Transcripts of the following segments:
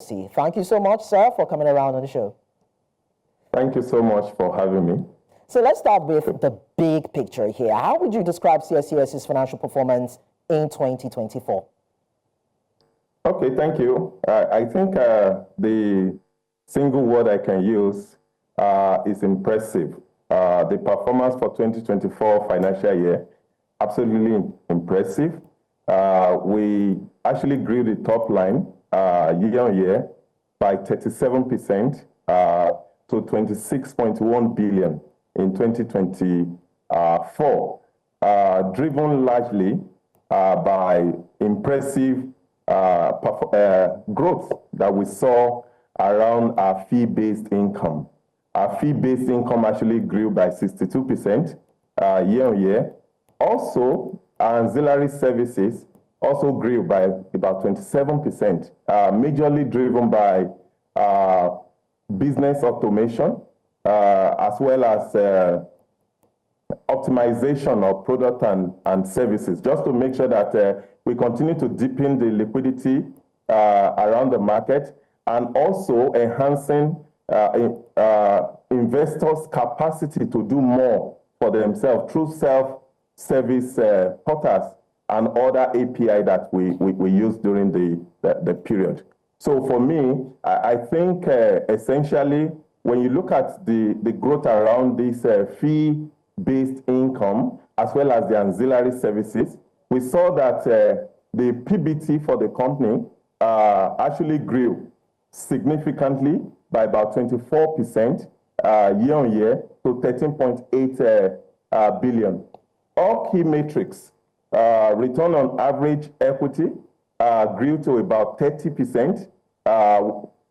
Thank you so much, sir, for coming around on the show. Thank you so much for having me. So let's start with the big picture here. How would you describe CSCS's financial performance in 2024? Okay, thank you. I think the single word I can use is impressive. The performance for 2024 financial year, absolutely impressive. We actually grew the top line year on year by 37% to 26.1 billion in 2024, driven largely by impressive growth that we saw around our fee-based income. Our fee-based income actually grew by 62% year on year. Also, our ancillary services also grew by about 27%, majorly driven by business automation, as well as optimization of product and services, just to make sure that we continue to deepen the liquidity around the market, and also enhancing investors' capacity to do more for themselves through self-service portals and other API that we use during the period. So for me, I think essentially, when you look at the growth around this fee-based income, as well as the ancillary services, we saw that the PBT for the company actually grew significantly by about 24% year on year to 13.8 billion. All key metrics, return on average equity grew to about 30%.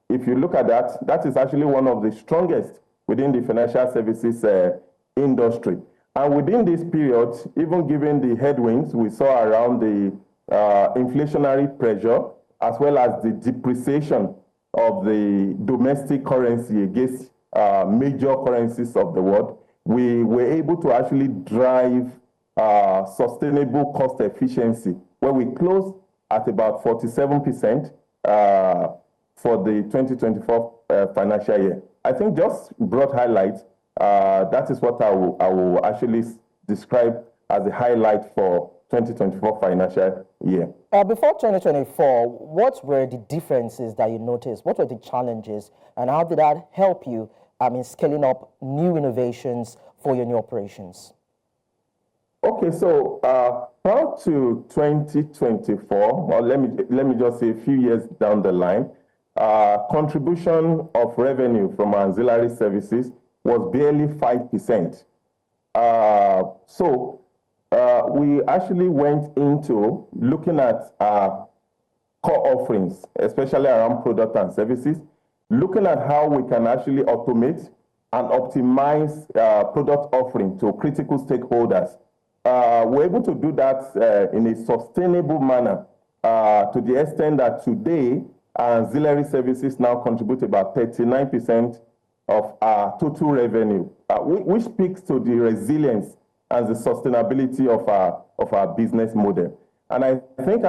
If you look at that, that is actually one of the strongest within the financial services industry. And within this period, even given the headwinds we saw around the inflationary pressure, as well as the depreciation of the domestic currency against major currencies of the world, we were able to actually drive sustainable cost efficiency, where we closed at about 47% for the 2024 financial year. I think just broad highlights, that is what I will actually describe as a highlight for 2024 financial year. Before 2024, what were the differences that you noticed? What were the challenges, and how did that help you in scaling up new innovations for your new operations? Okay, so prior to 2024, well, let me just say a few years down the line, contribution of revenue from ancillary services was barely 5%. We actually went into looking at core offerings, especially around product and services, looking at how we can actually automate and optimize product offering to critical stakeholders. We're able to do that in a sustainable manner to the extent that today, ancillary services now contribute about 39% of our total revenue, which speaks to the resilience and the sustainability of our business model. And I think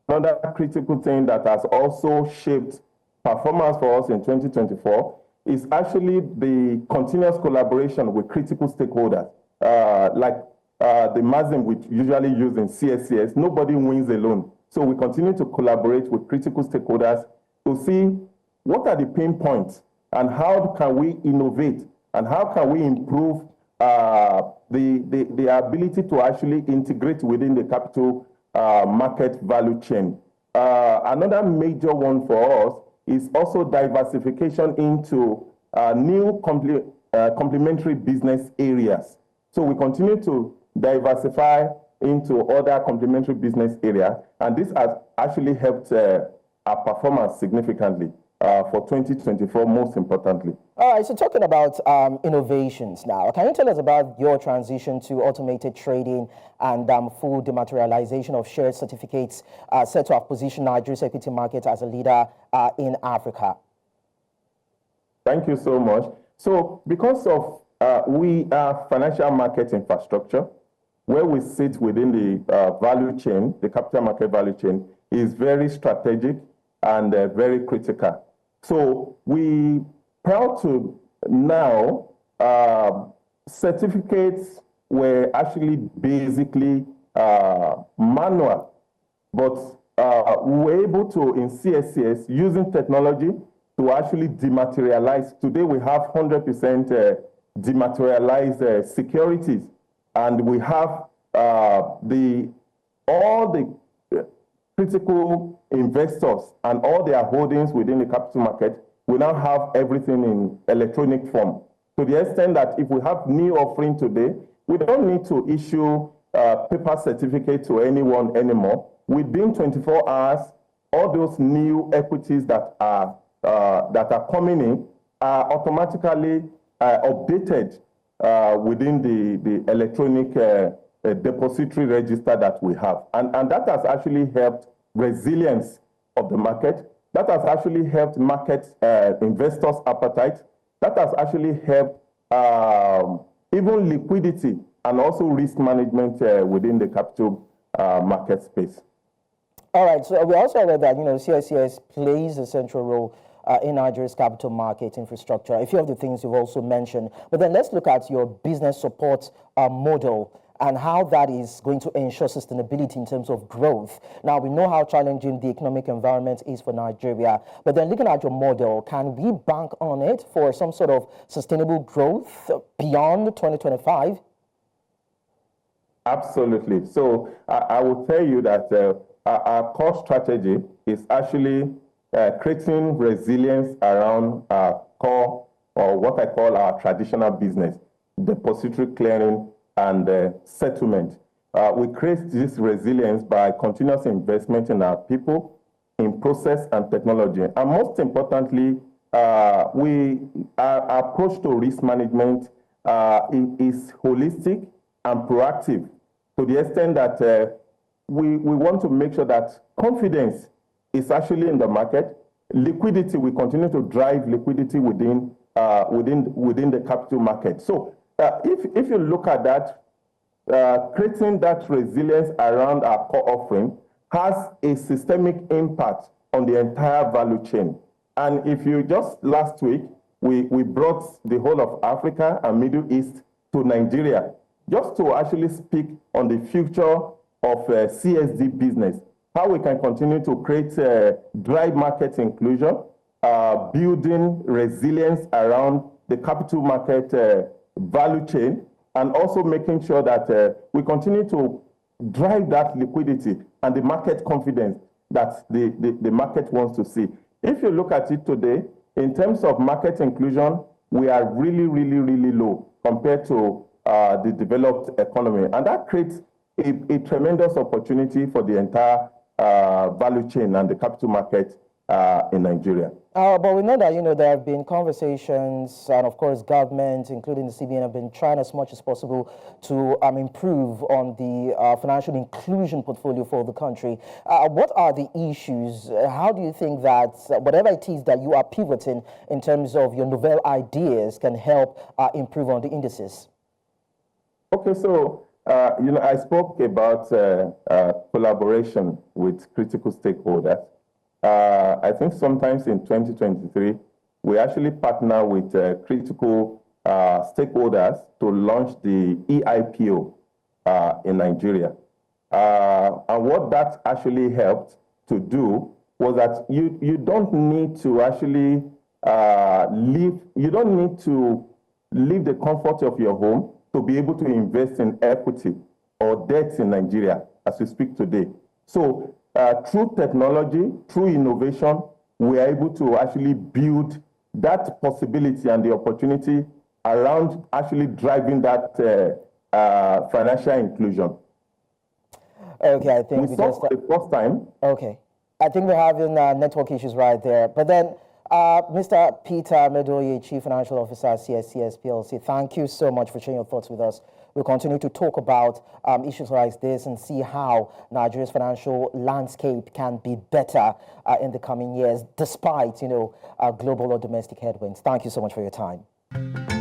another critical thing that has also shaped performance for us in 2024 is actually the continuous collaboration with critical stakeholders. Like the MASM we usually use in CSCS, nobody wins alone. So we continue to collaborate with critical stakeholders to see what are the pain points and how can we innovate and how can we improve the ability to actually integrate within the capital market value chain. Another major one for us is also diversification into new complementary business areas. So we continue to diversify into other complementary business areas, and this has actually helped our performance significantly for 2024, most importantly. All right, so talking about innovations now, can you tell us about your transition to automated trading and full dematerialization of shared certificates set to have positioned Nigeria's equity market as a leader in Africa? Thank you so much. So because of we are financial market infrastructure, where we sit within the value chain, the capital market value chain, is very strategic and very critical. So we proud to now certificates were actually basically manual, but we were able to, in CSCS, using technology to actually dematerialize. Today we have 100% dematerialized securities, and we have all the critical investors and all their holdings within the capital market. We now have everything in electronic form, to the extent that if we have new offering today, we don't need to issue paper certificate to anyone anymore. Within 24 hours, all those new equities that are coming in are automatically updated within the electronic depository register that we have. And that has actually helped resilience of the market. That has actually helped market investors' appetite. That has actually helped even liquidity and also risk management within the capital market space. All right, so we also aware that, CSCS plays a central role in Nigeria's capital market infrastructure. A few of the things you've also mentioned. But then let's look at your business support model and how that is going to ensure sustainability in terms of growth. Now, we know how challenging the economic environment is for Nigeria, but then looking at your model, can we bank on it for some sort of sustainable growth beyond 2025? Absolutely. So I will tell you that our core strategy is actually creating resilience around our core, or what I call our traditional business, depository clearing and settlement. We create this resilience by continuous investment in our people, in process and technology. And most importantly, our approach to risk management is holistic and proactive, to the extent that we want to make sure that confidence is actually in the market. Liquidity, we continue to drive liquidity within the capital market. So if you look at that, creating that resilience around our core offering has a systemic impact on the entire value chain. And if you just last week, we brought the whole of Africa and Middle East to Nigeria, just to actually speak on the future of CSD business, how we can continue to create dry market inclusion, building resilience around the capital market value chain, and also making sure that we continue to drive that liquidity and the market confidence that the market wants to see. If you look at it today, in terms of market inclusion, we are really, really, really low compared to the developed economy. And that creates a tremendous opportunity for the entire value chain and the capital market in Nigeria. But we know that, there have been conversations, and of course government, including the CBN, have been trying as much as possible to improve on the financial inclusion portfolio for the country. What are the issues? How do you think that whatever it is that you are pivoting in terms of your novel ideas can help improve on the indices? Okay, so I spoke about collaboration with critical stakeholders. I think sometimes in 2023, we actually partner with critical stakeholders to launch the EIPO in Nigeria. And what that actually helped to do was that you don't need to actually leave the comfort of your home to be able to invest in equity or debt in Nigeria as we speak today. So through technology, through innovation, we are able to actually build that possibility and the opportunity around actually driving that financial inclusion. Okay, I think we saw for the first time. Okay, I think we're having network issues right there. But then, Mr. Peter Medunoye, Chief Financial Officer at CSCS PLC, thank you so much for sharing your thoughts with us. We'll continue to talk about issues like this and see how Nigeria's financial landscape can be better in the coming years, despite, global or domestic headwinds. Thank you so much for your time.